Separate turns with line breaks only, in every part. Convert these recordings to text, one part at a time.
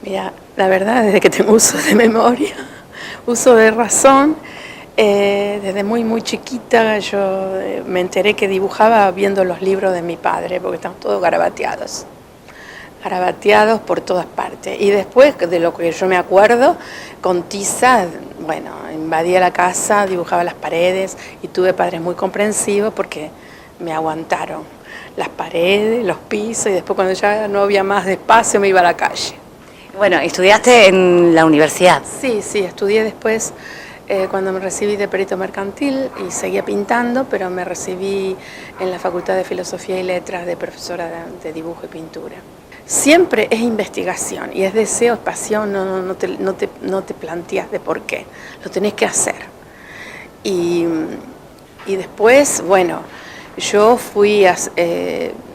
Mira, la verdad, desde que tengo uso de memoria, uso de razón, desde muy chiquita yo me enteré que dibujaba viendo los libros de mi padre, porque están todos garabateados por todas partes. Y después, de lo que yo me acuerdo, con tiza, bueno, invadía la casa, dibujaba las paredes y tuve padres muy comprensivos porque me aguantaron las paredes, los pisos, y después cuando ya no había más espacio me iba a la calle.
Bueno, estudiaste en la universidad.
Sí, estudié después cuando me recibí de perito mercantil y seguía pintando, pero me recibí en la Facultad de Filosofía y Letras de profesora de dibujo y pintura. Siempre es investigación y es deseo, es pasión, no te planteas de por qué, lo tenés que hacer. Y después, bueno, yo fui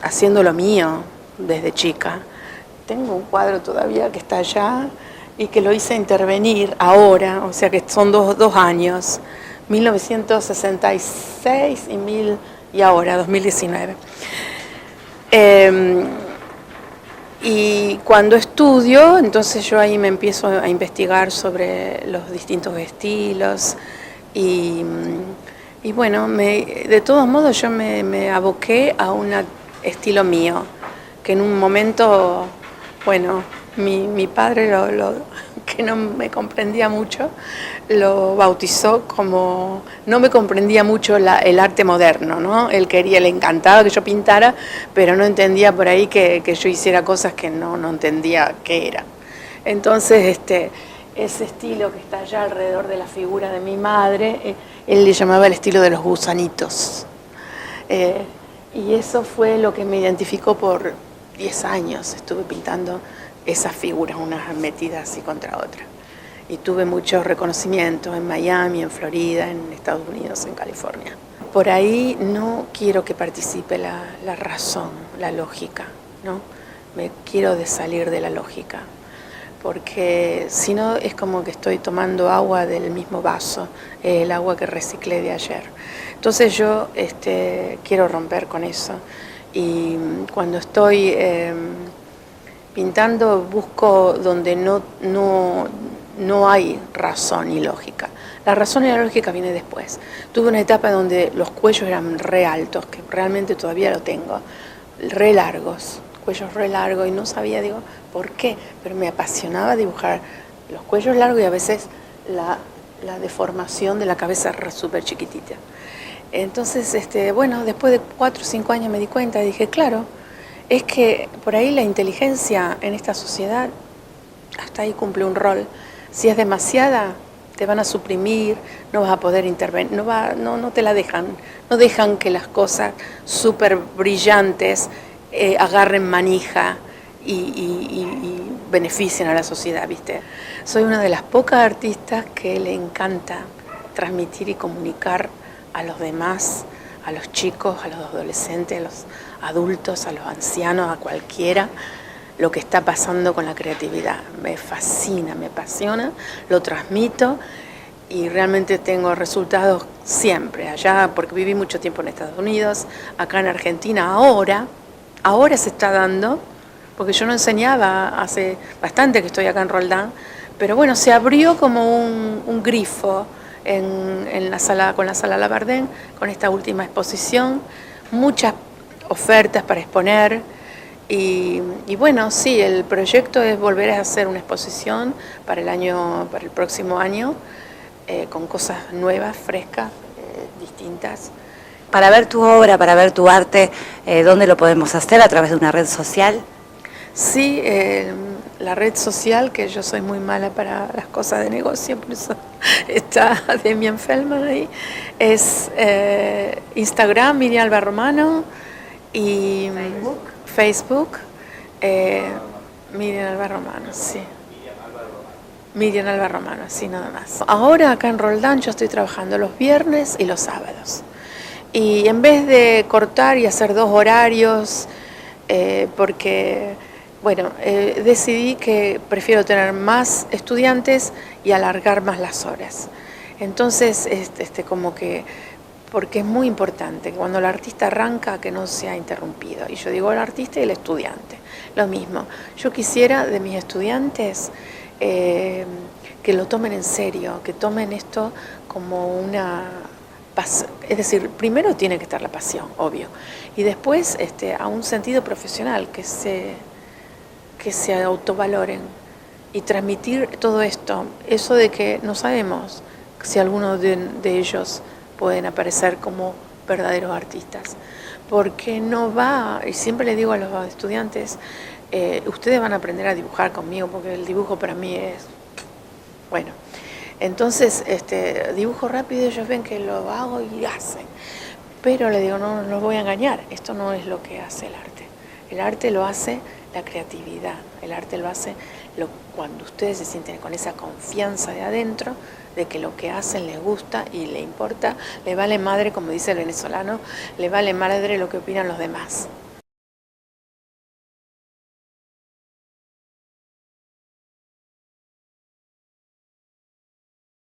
haciendo lo mío desde chica. Tengo un cuadro todavía que está allá y que lo hice intervenir ahora, o sea que son dos años, 1966 y ahora, 2019. Y cuando estudio, entonces yo ahí me empiezo a investigar sobre los distintos estilos y bueno, de todos modos yo me aboqué a un estilo mío, que en un momento, bueno, mi padre, que no me comprendía mucho, lo bautizó como, no me comprendía mucho el arte moderno, ¿no? Él le encantaba que yo pintara, pero no entendía por ahí que yo hiciera cosas que no entendía qué era. Entonces, ese estilo que está allá alrededor de la figura de mi madre, él le llamaba el estilo de los gusanitos. Y eso fue lo que me identificó por 10 años. Estuve pintando esas figuras, unas metidas así contra otras. Y tuve mucho reconocimiento en Miami, en Florida, en Estados Unidos, en California. Por ahí no quiero que participe la razón, la lógica, ¿no? Me quiero salir de la lógica, porque si no es como que estoy tomando agua del mismo vaso, el agua que reciclé de ayer. Entonces yo quiero romper con eso y cuando estoy pintando busco donde no hay razón y lógica. La razón y la lógica viene después. Tuve una etapa donde los cuellos eran re altos, que realmente todavía lo tengo, re largos, cuellos re largos, y no sabía, digo, por qué, pero me apasionaba dibujar los cuellos largos y a veces la deformación de la cabeza súper chiquitita. Entonces, bueno, después de 4 o 5 años me di cuenta y dije, claro, es que por ahí la inteligencia en esta sociedad hasta ahí cumple un rol. Si es demasiada, te van a suprimir, no vas a poder intervenir, no te la dejan, no dejan que las cosas súper brillantes agarren manija y beneficien a la sociedad, ¿viste? Soy una de las pocas artistas que le encanta transmitir y comunicar a los demás, a los chicos, a los adolescentes, a los adultos, a los ancianos, a cualquiera, lo que está pasando con la creatividad. Me fascina, me apasiona, lo transmito y realmente tengo resultados siempre allá, porque viví mucho tiempo en Estados Unidos, acá en Argentina, ahora se está dando, porque yo no enseñaba hace bastante que estoy acá en Roldán, pero bueno, se abrió como un grifo en la sala, con la sala Labardén, con esta última exposición, muchas ofertas para exponer. Y bueno, sí, el proyecto es volver a hacer una exposición para el próximo año, con cosas nuevas, frescas, distintas.
Para ver tu obra, para ver tu arte, ¿dónde lo podemos hacer? ¿A través de una red social?
Sí, la red social, que yo soy muy mala para las cosas de negocio, por eso está Demian Feldman ahí, es Instagram, Miriam Alba Romano, y Facebook, Miriam Alba Romano, sí. Miriam Alba Romano, sí, nada más. Ahora acá en Roldán yo estoy trabajando los viernes y los sábados. Y en vez de cortar y hacer 2 horarios, porque, bueno, decidí que prefiero tener más estudiantes y alargar más las horas. Entonces, como que porque es muy importante que cuando el artista arranca que no sea interrumpido. Y yo digo el artista y el estudiante, lo mismo. Yo quisiera de mis estudiantes que lo tomen en serio, que tomen esto como una pasión. Es decir, primero tiene que estar la pasión, obvio, y después a un sentido profesional, que se autovaloren y transmitir todo esto, eso de que no sabemos si algunos de ellos pueden aparecer como verdaderos artistas, porque no va, y siempre le digo a los estudiantes, ustedes van a aprender a dibujar conmigo, porque el dibujo para mí es, bueno, entonces dibujo rápido, ellos ven que lo hago y hacen, pero le digo, no los voy a engañar, esto no es lo que hace el arte lo hace la creatividad, el arte lo hace cuando ustedes se sienten con esa confianza de adentro, de que lo que hacen les gusta y le importa, le vale madre, como dice el venezolano, le vale madre lo que opinan los demás.